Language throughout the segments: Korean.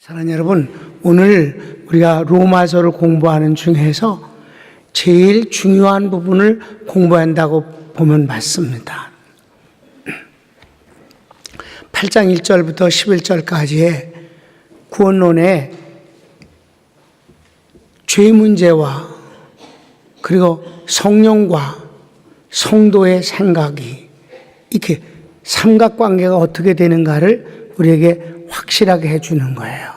사랑하는 여러분, 오늘 우리가 로마서를 공부하는 중에서 제일 중요한 부분을 공부한다고 보면 맞습니다. 8장 1절부터 11절까지의 구원론의 죄 문제와 그리고 성령과 성도의 생각이 이렇게 삼각관계가 어떻게 되는가를 우리에게 확실하게 해주는 거예요.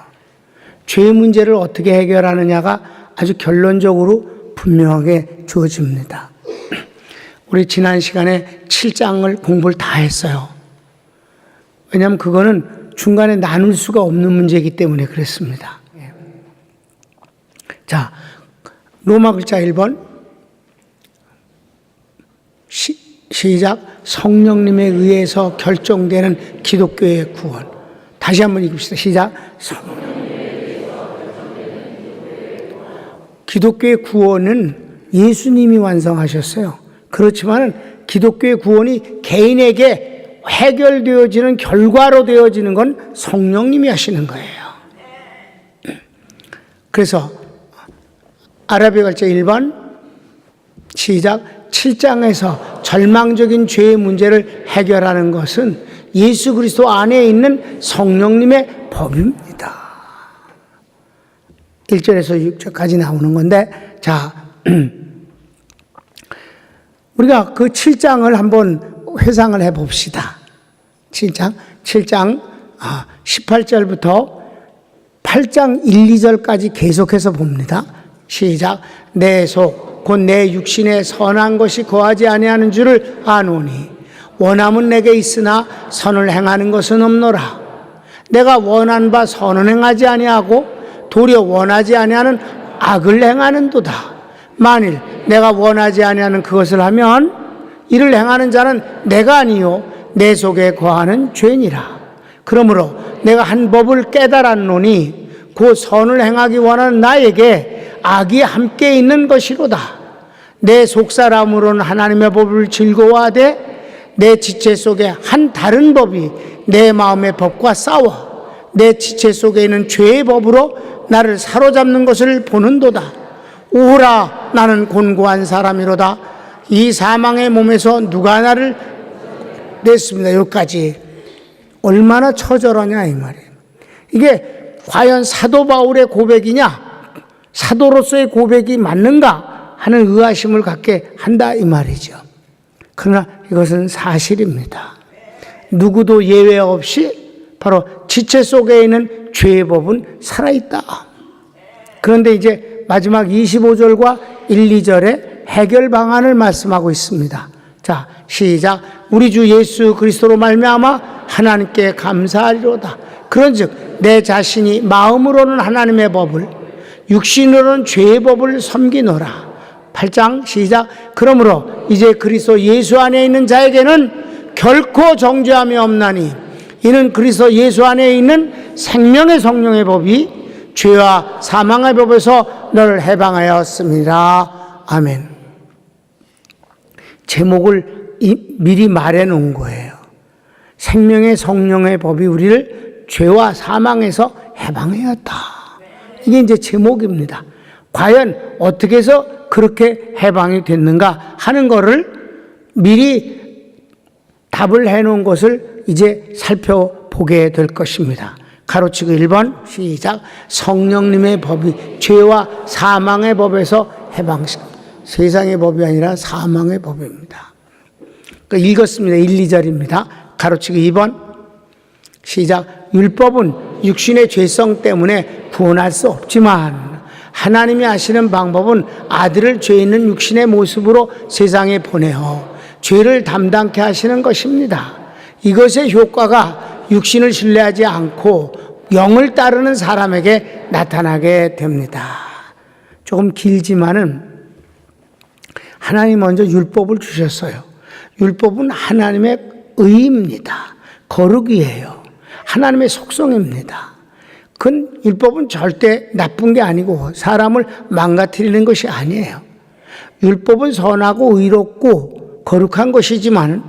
죄 문제를 어떻게 해결하느냐가 아주 결론적으로 분명하게 주어집니다. 우리 지난 시간에 7장을 공부를 다 했어요. 왜냐하면 그거는 중간에 나눌 수가 없는 문제이기 때문에 그랬습니다. 자, 로마 글자 1번 시작. 성령님에 의해서 결정되는 기독교의 구원. 다시 한번 읽읍시다. 시작. 기독교의 구원은 예수님이 완성하셨어요. 그렇지만 기독교의 구원이 개인에게 해결되어지는 결과로 되어지는 건 성령님이 하시는 거예요. 그래서 아라비아 글자 1번 시작. 7장에서 절망적인 죄의 문제를 해결하는 것은 예수 그리스도 안에 있는 성령님의 법입니다. 1절에서 6절까지 나오는 건데, 자, 우리가 그 7장을 한번 회상을 해 봅시다. 7장 18절부터 8장 1, 2절까지 계속해서 봅니다. 시작. 내 속 곧 내 육신에 선한 것이 거하지 아니하는 줄을 아노니 원함은 내게 있으나 선을 행하는 것은 없노라. 내가 원한 바 선은 행하지 아니하고 도리어 원하지 아니하는 악을 행하는도다. 만일 내가 원하지 아니하는 그것을 하면 이를 행하는 자는 내가 아니요 내 속에 거하는 죄니라. 그러므로 내가 한 법을 깨달았노니 그 선을 행하기 원하는 나에게 악이 함께 있는 것이로다. 내 속사람으로는 하나님의 법을 즐거워하되 내 지체 속에 한 다른 법이 내 마음의 법과 싸워 내 지체 속에 있는 죄의 법으로 나를 사로잡는 것을 보는도다. 오라, 나는 곤고한 사람이로다. 이 사망의 몸에서 누가 나를 냈습니다. 여기까지. 얼마나 처절하냐 이 말이에요. 이게 과연 사도 바울의 고백이냐, 사도로서의 고백이 맞는가 하는 의아심을 갖게 한다 이 말이죠. 그러나 이것은 사실입니다. 누구도 예외 없이 바로 지체 속에 있는 죄의 법은 살아있다. 그런데 이제 마지막 25절과 1, 2절에 해결 방안을 말씀하고 있습니다. 자, 시작. 우리 주 예수 그리스도로 말미암아 하나님께 감사하리로다. 그런즉 내 자신이 마음으로는 하나님의 법을, 육신으로는 죄의 법을 섬기노라. 8장 시작. 그러므로 이제 그리스도 예수 안에 있는 자에게는 결코 정죄함이 없나니 이는 그리스도 예수 안에 있는 생명의 성령의 법이 죄와 사망의 법에서 너를 해방하였습니다. 아멘. 제목을 미리 말해 놓은 거예요. 생명의 성령의 법이 우리를 죄와 사망에서 해방하였다. 이게 이제 제목입니다. 과연 어떻게 해서 그렇게 해방이 됐는가 하는 거를 미리 답을 해놓은 것을 이제 살펴보게 될 것입니다. 가로치고 1번 시작. 성령님의 법이 죄와 사망의 법에서 해방시킵니다. 세상의 법이 아니라 사망의 법입니다. 읽었습니다. 1, 2절입니다. 가로치고 2번 시작. 율법은 육신의 죄성 때문에 구원할 수 없지만 하나님이 하시는 방법은 아들을 죄 있는 육신의 모습으로 세상에 보내어 죄를 담당케 하시는 것입니다. 이것의 효과가 육신을 신뢰하지 않고 영을 따르는 사람에게 나타나게 됩니다. 조금 길지만은 하나님 먼저 율법을 주셨어요. 율법은 하나님의 의입니다. 거룩이에요. 하나님의 속성입니다. 그건 율법은 절대 나쁜 게 아니고 사람을 망가뜨리는 것이 아니에요. 율법은 선하고 의롭고 거룩한 것이지만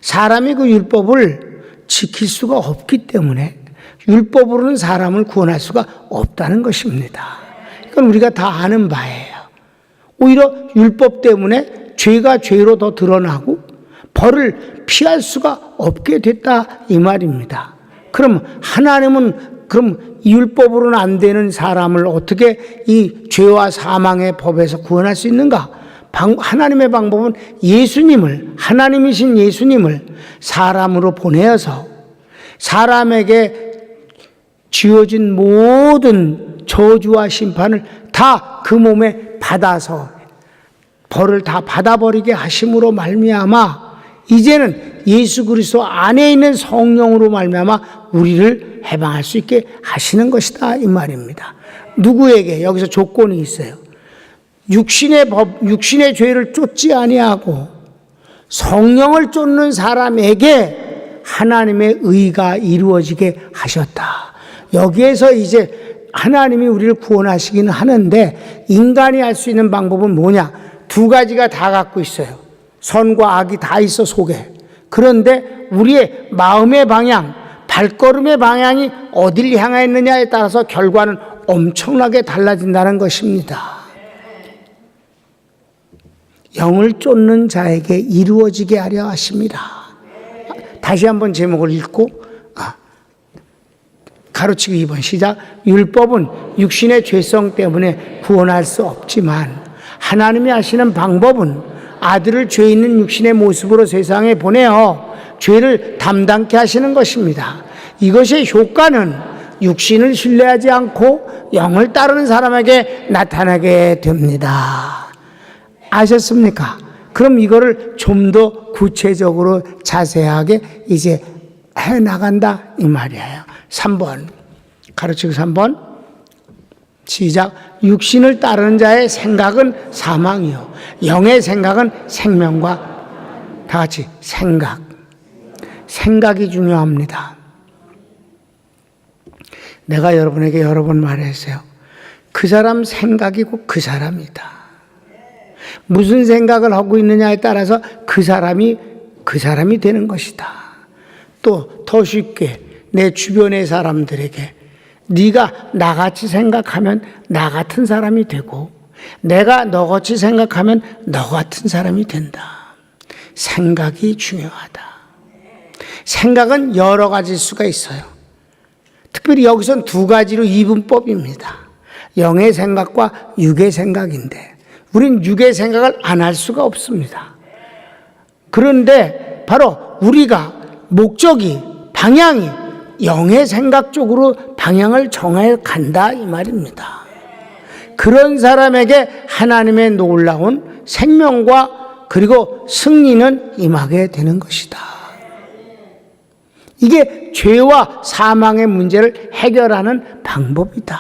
사람이 그 율법을 지킬 수가 없기 때문에 율법으로는 사람을 구원할 수가 없다는 것입니다. 이건 우리가 다 아는 바예요. 오히려 율법 때문에 죄가 죄로 더 드러나고 벌을 피할 수가 없게 됐다 이 말입니다. 그럼 하나님은 그럼 이 율법으로는 안 되는 사람을 어떻게 이 죄와 사망의 법에서 구원할 수 있는가? 하나님의 방법은 하나님이신 예수님을 사람으로 보내어서 사람에게 지어진 모든 저주와 심판을 다 그 몸에 받아서 벌을 다 받아버리게 하심으로 말미암아 이제는 예수 그리스도 안에 있는 성령으로 말미암아 우리를 해방할 수 있게 하시는 것이다 이 말입니다. 누구에게? 여기서 조건이 있어요. 육신의 죄를 쫓지 아니하고 성령을 쫓는 사람에게 하나님의 의가 이루어지게 하셨다. 여기에서 이제 하나님이 우리를 구원하시기는 하는데 인간이 할 수 있는 방법은 뭐냐? 두 가지가 다 갖고 있어요. 선과 악이 다 있어 속에. 그런데 우리의 마음의 방향, 발걸음의 방향이 어딜 향하였느냐에 따라서 결과는 엄청나게 달라진다는 것입니다. 영을 쫓는 자에게 이루어지게 하려 하십니다. 다시 한번 제목을 읽고 가로치기 2번 시작. 율법은 육신의 죄성 때문에 구원할 수 없지만 하나님이 하시는 방법은 아들을 죄 있는 육신의 모습으로 세상에 보내어 죄를 담당케 하시는 것입니다. 이것의 효과는 육신을 신뢰하지 않고 영을 따르는 사람에게 나타나게 됩니다. 아셨습니까? 그럼 이거를 좀 더 구체적으로 자세하게 이제 해나간다 이 말이에요. 3번 가르치고 3번 시작. 육신을 따르는 자의 생각은 사망이요 영의 생각은 생명과 다 같이 생각이 중요합니다. 내가 여러분에게 여러 번 말했어요. 그 사람 생각이 곧 그 사람이다. 무슨 생각을 하고 있느냐에 따라서 그 사람이 되는 것이다. 또 더 쉽게 내 주변의 사람들에게 네가 나같이 생각하면 나 같은 사람이 되고 내가 너같이 생각하면 너 같은 사람이 된다. 생각이 중요하다. 생각은 여러 가지일 수가 있어요. 특별히 여기선 두 가지로 이분법입니다. 영의 생각과 육의 생각인데 우린 육의 생각을 안 할 수가 없습니다. 그런데 바로 우리가 목적이 방향이 영의 생각 쪽으로 방향을 정해 간다 이 말입니다. 그런 사람에게 하나님의 놀라운 생명과 그리고 승리는 임하게 되는 것이다. 이게 죄와 사망의 문제를 해결하는 방법이다.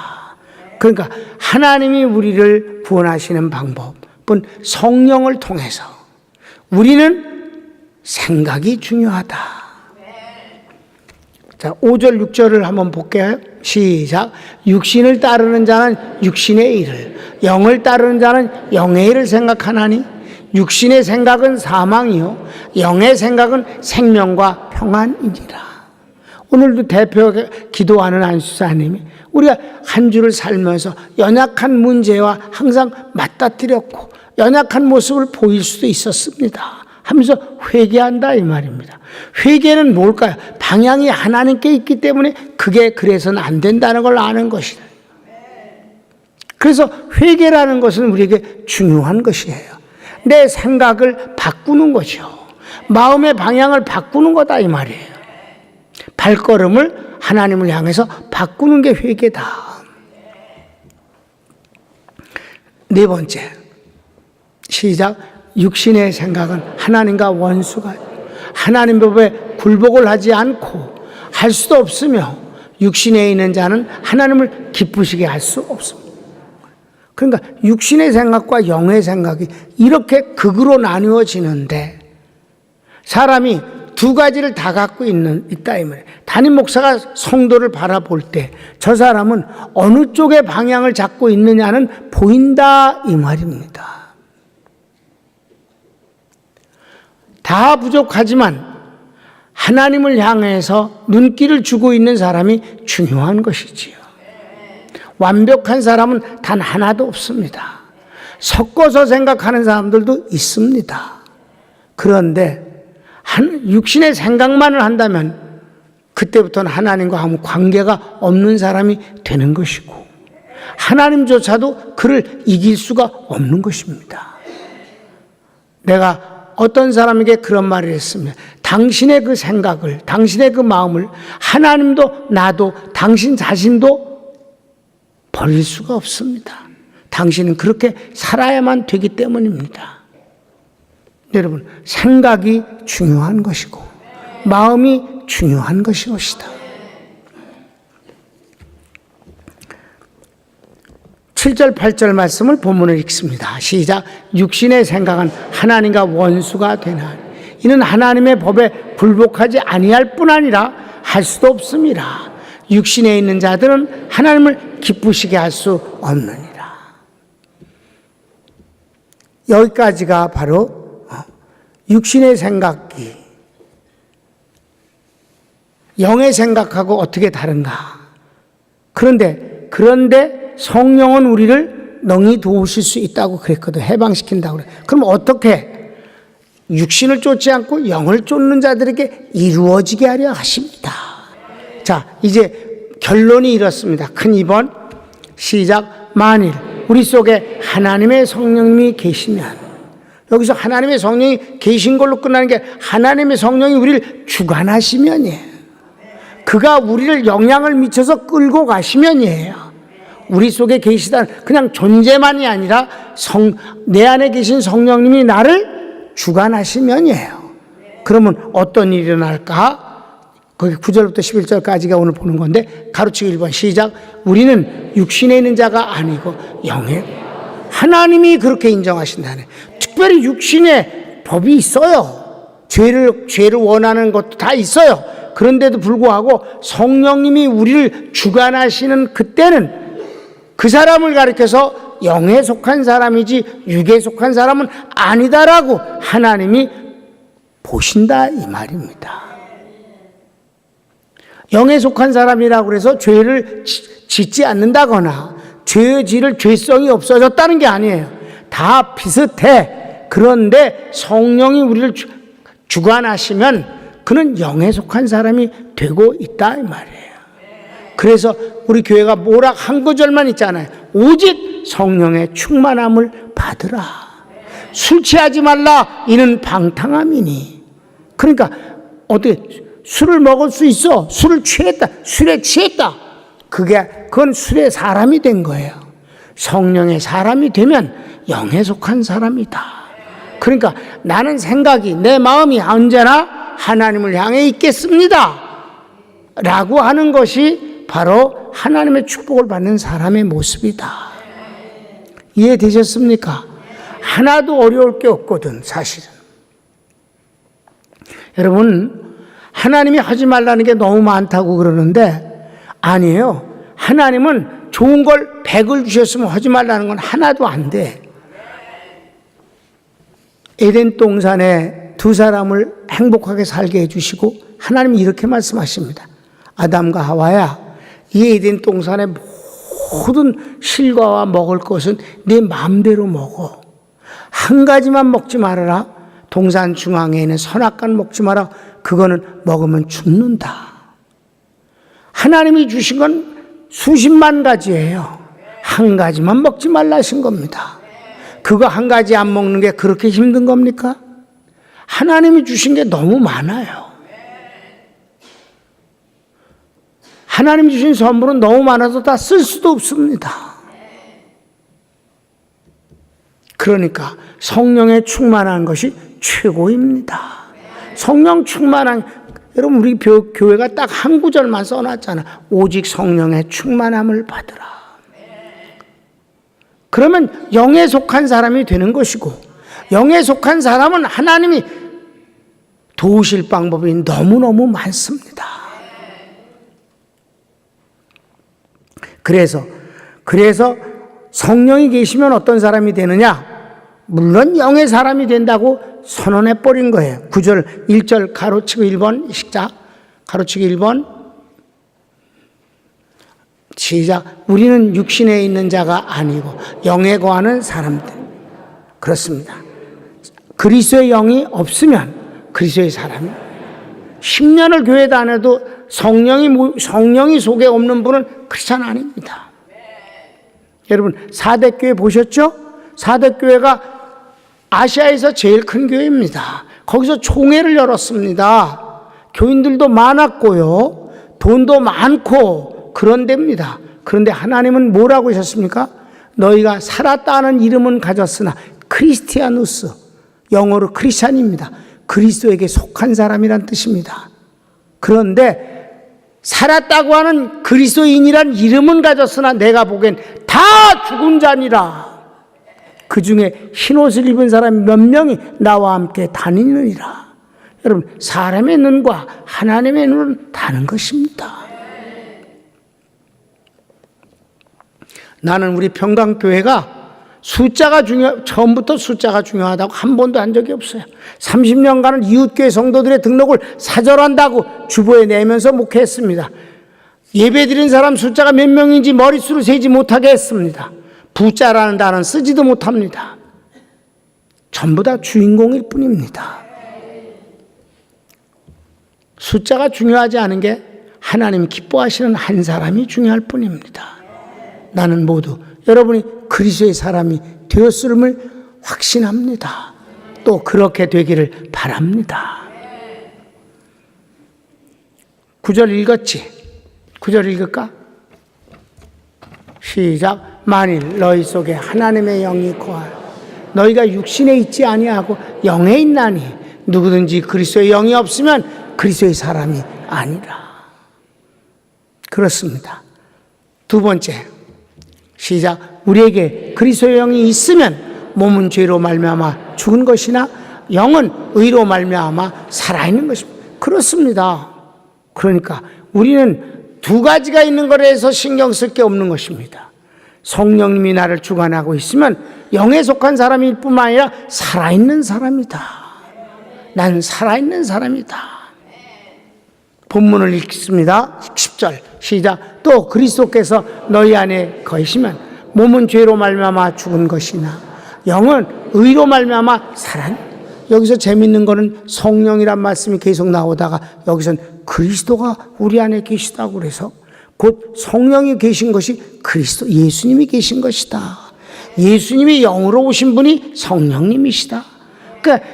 그러니까 하나님이 우리를 구원하시는 방법은 성령을 통해서 우리는 생각이 중요하다. 자, 5절, 6절을 한번 볼게요. 시작. 육신을 따르는 자는 육신의 일을, 영을 따르는 자는 영의 일을 생각하나니 육신의 생각은 사망이요 영의 생각은 생명과 평안이니라. 오늘도 대표 기도하는 안수사님이 우리가 한 주를 살면서 연약한 문제와 항상 맞닥뜨렸고 연약한 모습을 보일 수도 있었습니다. 하면서 회개한다 이 말입니다. 회개는 뭘까요? 방향이 하나님께 있기 때문에 그게 그래서는 안 된다는 걸 아는 것이다. 그래서 회개라는 것은 우리에게 중요한 것이에요. 내 생각을 바꾸는 거죠. 마음의 방향을 바꾸는 거다 이 말이에요. 발걸음을 하나님을 향해서 바꾸는 게 회개다. 네 번째 시작. 육신의 생각은 하나님과 원수가 하나님 법에 굴복을 하지 않고 할 수도 없으며 육신에 있는 자는 하나님을 기쁘시게 할 수 없습니다. 그러니까 육신의 생각과 영의 생각이 이렇게 극으로 나누어지는데 사람이 두 가지를 다 갖고 있다 이 말이에요. 담임 목사가 성도를 바라볼 때 저 사람은 어느 쪽의 방향을 잡고 있느냐는 보인다 이 말입니다. 다 부족하지만 하나님을 향해서 눈길을 주고 있는 사람이 중요한 것이지요. 완벽한 사람은 단 하나도 없습니다. 섞어서 생각하는 사람들도 있습니다. 그런데 육신의 생각만을 한다면 그때부터는 하나님과 아무 관계가 없는 사람이 되는 것이고 하나님조차도 그를 이길 수가 없는 것입니다. 내가 어떤 사람에게 그런 말을 했습니다. 당신의 그 생각을, 당신의 그 마음을 하나님도 나도 당신 자신도 버릴 수가 없습니다. 당신은 그렇게 살아야만 되기 때문입니다. 여러분, 생각이 중요한 것이고 마음이 중요한 것이옵시다. 7절 8절 말씀을 본문을 읽습니다. 시작. 육신의 생각은 하나님과 원수가 되나 이는 하나님의 법에 굴복하지 아니할 뿐 아니라 할 수도 없습니다. 육신에 있는 자들은 하나님을 기쁘시게 할 수 없느니라. 여기까지가 바로 육신의 생각이 영의 생각하고 어떻게 다른가? 그런데 성령은 우리를 능히 도우실 수 있다고 그랬거든. 해방시킨다고 그래. 그럼 어떻게? 육신을 쫓지 않고 영을 쫓는 자들에게 이루어지게 하려 하십니다. 자, 이제 결론이 이렇습니다. 큰 2번 시작. 만일 우리 속에 하나님의 성령님이 계시면, 여기서 하나님의 성령이 계신 걸로 끝나는 게 하나님의 성령이 우리를 주관하시면이에요. 그가 우리를 영향을 미쳐서 끌고 가시면이에요. 우리 속에 계시다는 그냥 존재만이 아니라 내 안에 계신 성령님이 나를 주관하시면이에요. 그러면 어떤 일이 일어날까? 거기 9절부터 11절까지가 오늘 보는 건데 가로치기 1번 시작. 우리는 육신에 있는 자가 아니고 영에 하나님이 그렇게 인정하신다네. 특별히 육신에 법이 있어요. 죄를 원하는 것도 다 있어요. 그런데도 불구하고 성령님이 우리를 주관하시는 그때는 그 사람을 가리켜서 영에 속한 사람이지 육에 속한 사람은 아니다라고 하나님이 보신다 이 말입니다. 영에 속한 사람이라고 해서 죄를 짓지 않는다거나 죄의 죄성이 없어졌다는 게 아니에요. 다 비슷해. 그런데 성령이 우리를 주관하시면 그는 영에 속한 사람이 되고 있다 이 말이에요. 그래서 우리 교회가 뭐라 한 구절만 있잖아요. 오직 성령의 충만함을 받으라. 술 취하지 말라. 이는 방탕함이니. 그러니까 어떻게 술을 먹을 수 있어. 술을 취했다. 술에 취했다. 그건 술의 사람이 된 거예요. 성령의 사람이 되면 영에 속한 사람이다. 그러니까 나는 생각이 내 마음이 언제나 하나님을 향해 있겠습니다. 라고 하는 것이 바로 하나님의 축복을 받는 사람의 모습이다. 이해되셨습니까? 하나도 어려울 게 없거든, 사실은. 여러분, 하나님이 하지 말라는 게 너무 많다고 그러는데 아니에요. 하나님은 좋은 걸 100을 주셨으면 하지 말라는 건 하나도 안 돼. 에덴 동산에 두 사람을 행복하게 살게 해주시고 하나님이 이렇게 말씀하십니다. 아담과 하와야, 이 에덴 동산의 모든 실과와 먹을 것은 네 마음대로 먹어. 한 가지만 먹지 말아라. 동산 중앙에 있는 선악과는 먹지 마라. 그거는 먹으면 죽는다. 하나님이 주신 건 수십만 가지예요. 한 가지만 먹지 말라 하신 겁니다. 그거 한 가지 안 먹는 게 그렇게 힘든 겁니까? 하나님이 주신 게 너무 많아요. 하나님이 주신 선물은 너무 많아서 다 쓸 수도 없습니다. 그러니까 성령에 충만한 것이 최고입니다. 성령 충만한, 여러분 우리 교회가 딱 한 구절만 써놨잖아. 오직 성령의 충만함을 받으라. 그러면 영에 속한 사람이 되는 것이고, 영에 속한 사람은 하나님이 도우실 방법이 너무너무 많습니다. 그래서 성령이 계시면 어떤 사람이 되느냐? 물론 영의 사람이 된다고 선언해 버린 거예요. 9절 1절 가로치고 1번 시작. 가로치고 1번 시작. 우리는 육신에 있는 자가 아니고 영에 거하는 사람들. 그렇습니다. 그리스도의 영이 없으면 그리스도의 사람이 10년을 교회 다녀도 성령이 속에 없는 분은 크리스찬 아닙니다. 여러분 4대 교회 보셨죠? 4대 교회가 아시아에서 제일 큰 교회입니다. 거기서 총회를 열었습니다. 교인들도 많았고요. 돈도 많고 그런 데입니다. 그런데 하나님은 뭐라고 하셨습니까? 너희가 살았다는 이름은 가졌으나 크리스티아누스, 영어로 크리스찬입니다. 그리스도에게 속한 사람이란 뜻입니다. 그런데 살았다고 하는 그리스도인이란 이름은 가졌으나 내가 보기엔 다 죽은 자니라. 그 중에 흰옷을 입은 사람이 몇 명이 나와 함께 다니느니라. 여러분 사람의 눈과 하나님의 눈은 다른 것입니다. 나는 우리 평강교회가 처음부터 숫자가 중요하다고 한 번도 한 적이 없어요. 30년간은 이웃교회 성도들의 등록을 사절한다고 주보에 내면서 목회했습니다. 예배 드린 사람 숫자가 몇 명인지 머릿수로 세지 못하게 했습니다. 부자라는 단어는 쓰지도 못합니다. 전부 다 주인공일 뿐입니다. 숫자가 중요하지 않은 게 하나님 기뻐하시는 한 사람이 중요할 뿐입니다. 나는 모두 여러분이 그리스도의 사람이 되었음을 확신합니다. 또 그렇게 되기를 바랍니다. 9절 읽었지? 9절 읽을까? 시작. 만일 너희 속에 하나님의 영이 거하여 너희가 육신에 있지 아니하고 영에 있나니 누구든지 그리스도의 영이 없으면 그리스도의 사람이 아니라. 그렇습니다. 두 번째 시작. 우리에게 그리스도의 영이 있으면 몸은 죄로 말미암아 죽은 것이나 영은 의로 말미암아 살아있는 것입니다. 그렇습니다. 그러니까 우리는 두 가지가 있는 거에 대해서 신경 쓸 게 없는 것입니다. 성령님이 나를 주관하고 있으면 영에 속한 사람일 뿐만 아니라 살아있는 사람이다. 난 살아있는 사람이다. 본문을 읽습니다. 10절 시작. 또 그리스도께서 너희 안에 거하시면 몸은 죄로 말미암아 죽은 것이나 영은 의로 말미암아 살아있는. 여기서 재밌는 거는 성령이란 말씀이 계속 나오다가 여기선 그리스도가 우리 안에 계시다고 그래서 곧 성령이 계신 것이 그리스도 예수님이 계신 것이다. 예수님이 영으로 오신 분이 성령님이시다. 그러니까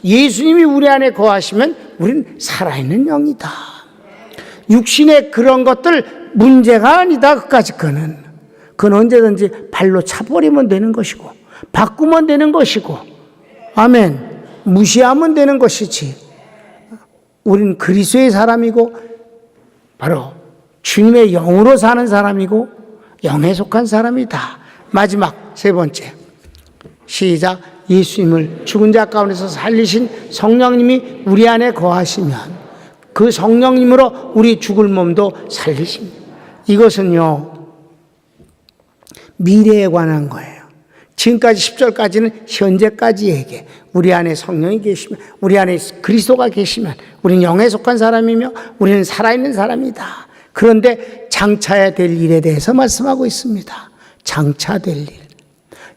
예수님이 우리 안에 거하시면 우리는 살아있는 영이다. 육신의 그런 것들 문제가 아니다. 그까짓 거는. 그건 언제든지 발로 차버리면 되는 것이고 바꾸면 되는 것이고 아멘. 무시하면 되는 것이지. 우리는 그리스도의 사람이고 바로 주님의 영으로 사는 사람이고 영에 속한 사람이다. 마지막 세 번째 시작. 예수님을 죽은 자 가운데서 살리신 성령님이 우리 안에 거하시면 그 성령님으로 우리 죽을 몸도 살리십니다. 이것은요 미래에 관한 거예요. 지금까지 10절까지는 현재까지 얘기해. 우리 안에 성령이 계시면 우리 안에 그리스도가 계시면 우리는 영에 속한 사람이며 우리는 살아있는 사람이다. 그런데 장차야 될 일에 대해서 말씀하고 있습니다. 장차될 일.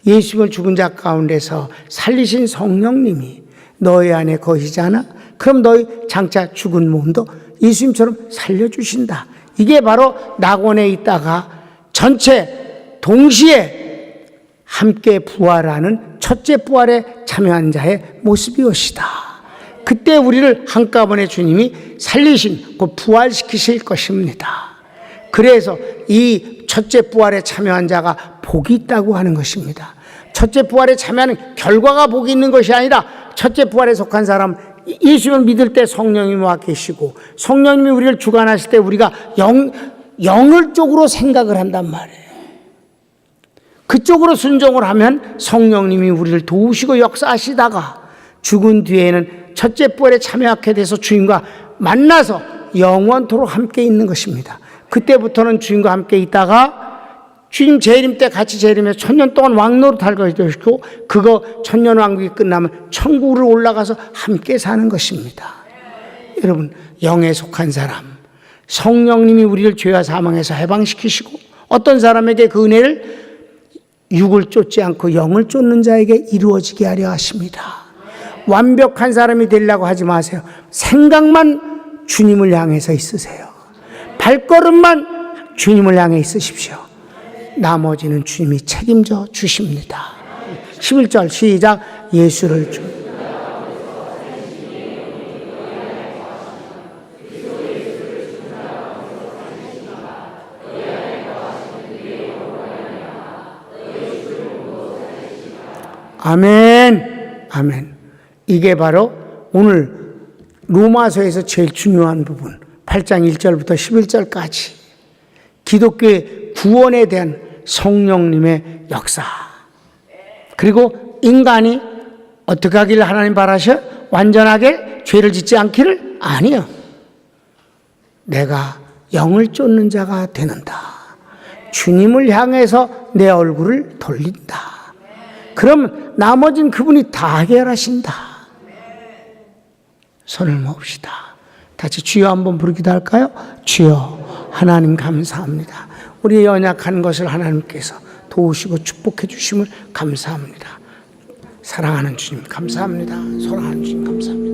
예수님을 죽은 자 가운데서 살리신 성령님이 너희 안에 거시잖아. 그럼 너희 장차 죽은 몸도 예수님처럼 살려주신다. 이게 바로 낙원에 있다가 전체 동시에 함께 부활하는 첫째 부활에 참여한 자의 모습이옵시다. 그때 우리를 한꺼번에 주님이 살리신, 곧 부활시키실 것입니다. 그래서 이 첫째 부활에 참여한 자가 복이 있다고 하는 것입니다. 첫째 부활에 참여하는 결과가 복이 있는 것이 아니라 첫째 부활에 속한 사람, 예수님을 믿을 때 성령님이 와 계시고 성령님이 우리를 주관하실 때 우리가 영을 쪽으로 생각을 한단 말이에요. 그쪽으로 순종을 하면 성령님이 우리를 도우시고 역사하시다가 죽은 뒤에는 첫째 부활에 참여하게 돼서 주님과 만나서 영원토록 함께 있는 것입니다. 그때부터는 주님과 함께 있다가 주님 재림 때 같이 재림해서 1000년 동안 왕노릇할 것이고 그거 1000년 왕국이 끝나면 천국으로 올라가서 함께 사는 것입니다. 여러분, 영에 속한 사람, 성령님이 우리를 죄와 사망에서 해방시키시고 어떤 사람에게 그 은혜를 육을 쫓지 않고 영을 쫓는 자에게 이루어지게 하려 하십니다. 완벽한 사람이 되려고 하지 마세요. 생각만 주님을 향해서 있으세요. 발걸음만 주님을 향해 있으십시오. 나머지는 주님이 책임져 주십니다. 11절 시작. 예수를 주 아멘. 아멘. 이게 바로 오늘 로마서에서 제일 중요한 부분 8장 1절부터 11절까지 기독교의 구원에 대한 성령님의 역사, 그리고 인간이 어떻게 하기를 하나님 바라셔? 완전하게 죄를 짓지 않기를? 아니요. 내가 영을 쫓는 자가 되는다. 주님을 향해서 내 얼굴을 돌린다. 그럼 나머진 그분이 다 해결하신다. 손을 모읍시다. 같이 주여 한번 부르기도 할까요? 주여, 하나님 감사합니다. 우리의 연약한 것을 하나님께서 도우시고 축복해 주심을 감사합니다. 사랑하는 주님 감사합니다. 사랑하는 주님 감사합니다.